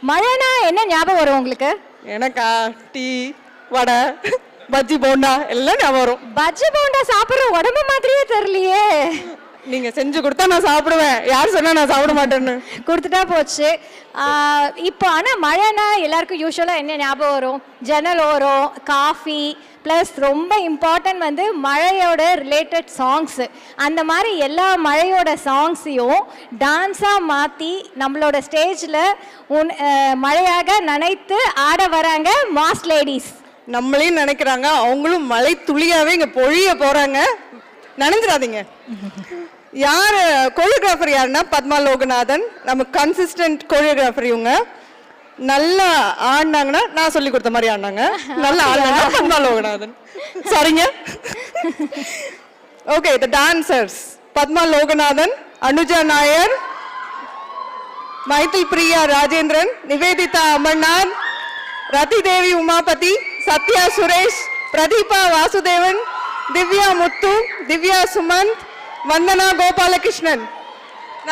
மழைனா என்ன ஞாபகம் வரும் உங்களுக்கு? எனக்கா டீ வடை பஜ்ஜி போண்டா எல்லாம் ஞாபகம் வரும். பஜ்ஜி போண்டா சாப்பிட்ற உடம்பு மாதிரியே தெரியலையே. நீங்க செஞ்சு கொடுத்தா நான் சாப்பிடுவேன், யார் சொன்னா நான் சாப்பிட மாட்டேன்னு. கொடுத்துட்டா போச்சு. இப்போ ஆனால் மழைனா எல்லாருக்கும் யூஸ்வலாக என்ன ஞாபகம் வரும்? ஜன்னல் ஓரம், காஃபி, ப்ளஸ் ரொம்ப இம்பார்ட்டன்ட் வந்து மழையோட ரிலேட்டட் சாங்ஸு. அந்த மாதிரி எல்லா மழையோட சாங்ஸையும் டான்ஸாக மாற்றி நம்மளோட ஸ்டேஜில் மழையாக நனைத்து ஆட வராங்க மாஸ் லேடிஸ். நம்மளையும் நினைக்கிறாங்க, அவங்களும் மழை துளியாவே இங்க பொழிய போறாங்க, நினைஞ்சிடாதீங்க. யார் கோரியோகிராஃபர் யாருன்னா பத்மா லோகநாதன். நம்ம கன்சிஸ்டன்ட் கோரியோகிராஃபர். இவங்க நல்லா ஆடினாங்கன்னா நான் சொல்லி கொடுத்த மாதிரி ஆடினாங்க. நல்லா ஆடினா பத்மா லோகநாதன். சரிங்க. ஓகே, த டான்சர்ஸ் பத்மா லோகநாதன், அனுஜா நாயர், மைதில் பிரியா ராஜேந்திரன், நிவேதிதா அமர்நாத், ரதி தேவி உமாபதி, சத்யா சுரேஷ், பிரதீபா வாசுதேவன், திவ்யா முத்து, திவ்யா சுமந்த், வந்தனா கோபாலகிருஷ்ணன்.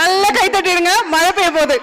நல்ல கை தட்டிடுங்க, மழை பெய்ய போகுது.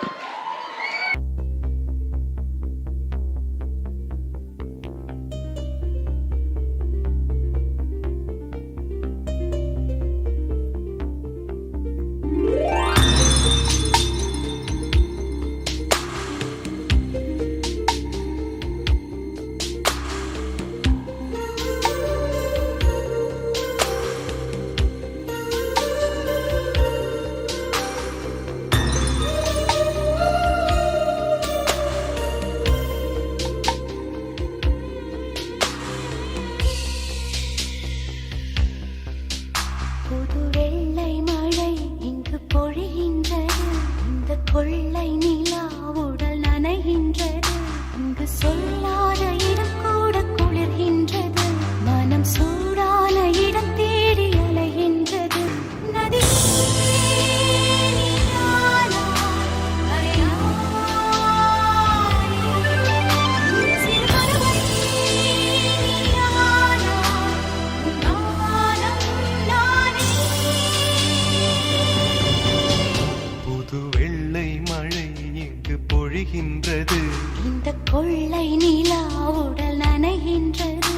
இந்த கொள்ளை நிலா உடல் நனைகின்றது.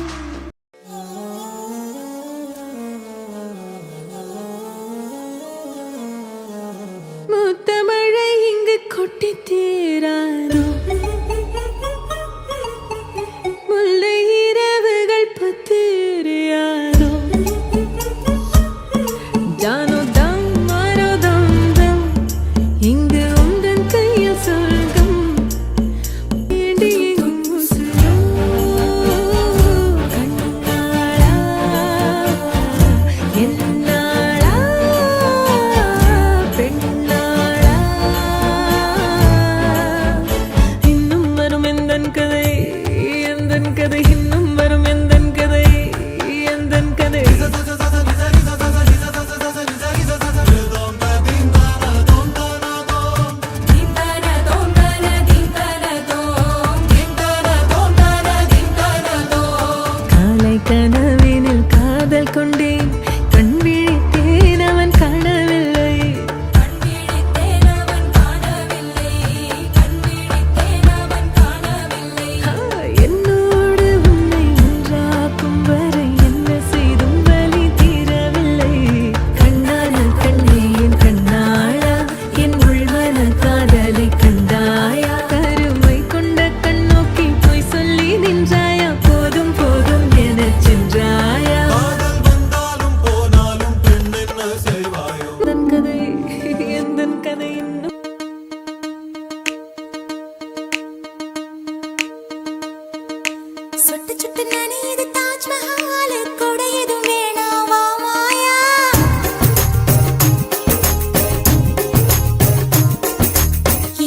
மூத்த மழை இங்கு கொட்டி தீராரோ, முல்லை இரவுகள் பத்திரியாரோ, ஜானோ தம் மாரோ தம் தம், இங்கு உந்தன் கையில் சொல்கம் கனவினில் காதல் கொண்டேன், கண் விழித்தேன் அவன் காணவில்லை, என்னோடு உன்னை ஒன்றாக்கும் வரை என்ன செய்தும் வலி தீரவில்லை. கண்ணான கண்ணே என் கண்ணாளா, என் உள்மன காதலை கண்டாயா, கருமை கொண்ட கண்ணோக்கி போய் சொல்லி நின்றாயா, போதும் போதும் என சென்றாயா. எந்தன் கதை எந்தன் கதை இன்னும் சுட்டு சுட்டு நனையுது தாஜ்மஹால், கூட எதுவும் வேணாமா மாயா.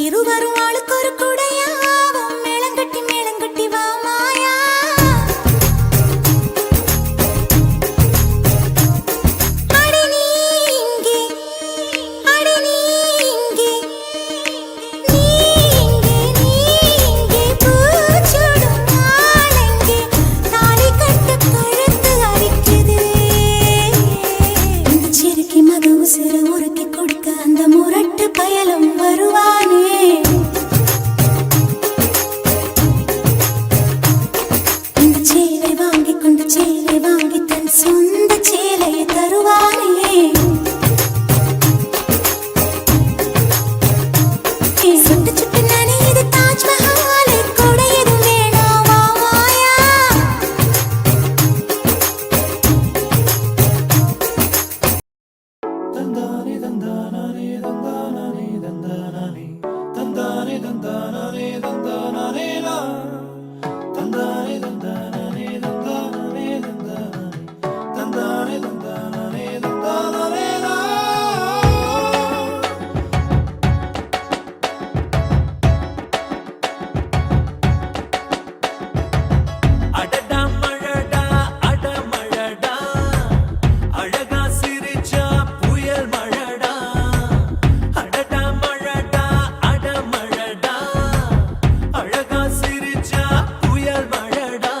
இருவரும் ஆளுக்கு ஒரு குடையாவும், மேளங்கட்டி வா மாயா. அடி நீ இங்கே, அடி நீ இங்கே, நீ இங்கே பூச்சூடும் நாளெங்கே, தாலி கட்டு கழுத்து அரிக்குது. இந்த சிறுக்கி மக உசுறு உருக்கி கொடுக்க அந்த முரட்டு பயலும் வருவானே. அடடா மழடா அடமழடா அழகா சிரிச்சா புயல் மழடா அடடா மழடா அடமழடா அழகா சிரிச்சா புயல் மழடா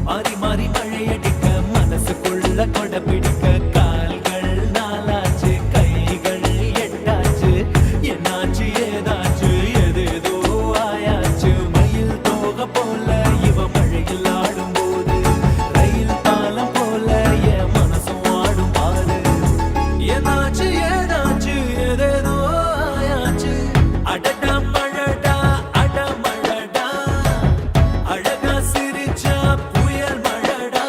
மாறி மாறி மழையடிக்க மனசுக்குள்ள கொடை பிடிக்க கால்கள் நாலாச்சு கைகள் எட்டாச்சு என்னாச்சு ஏதாச்சு எதேதோ ஆயாச்சு மயில் தோக போல இவ மழையில் ஆடும்போது ரயில் பாலம் போல என் மனசும் ஆடும் பாரு என்னாச்சு ஏதாச்சு எதேதோ ஆயாச்சு அடடா மழடா அடமழடா அழகா சிரிச்சா புயல் மழடா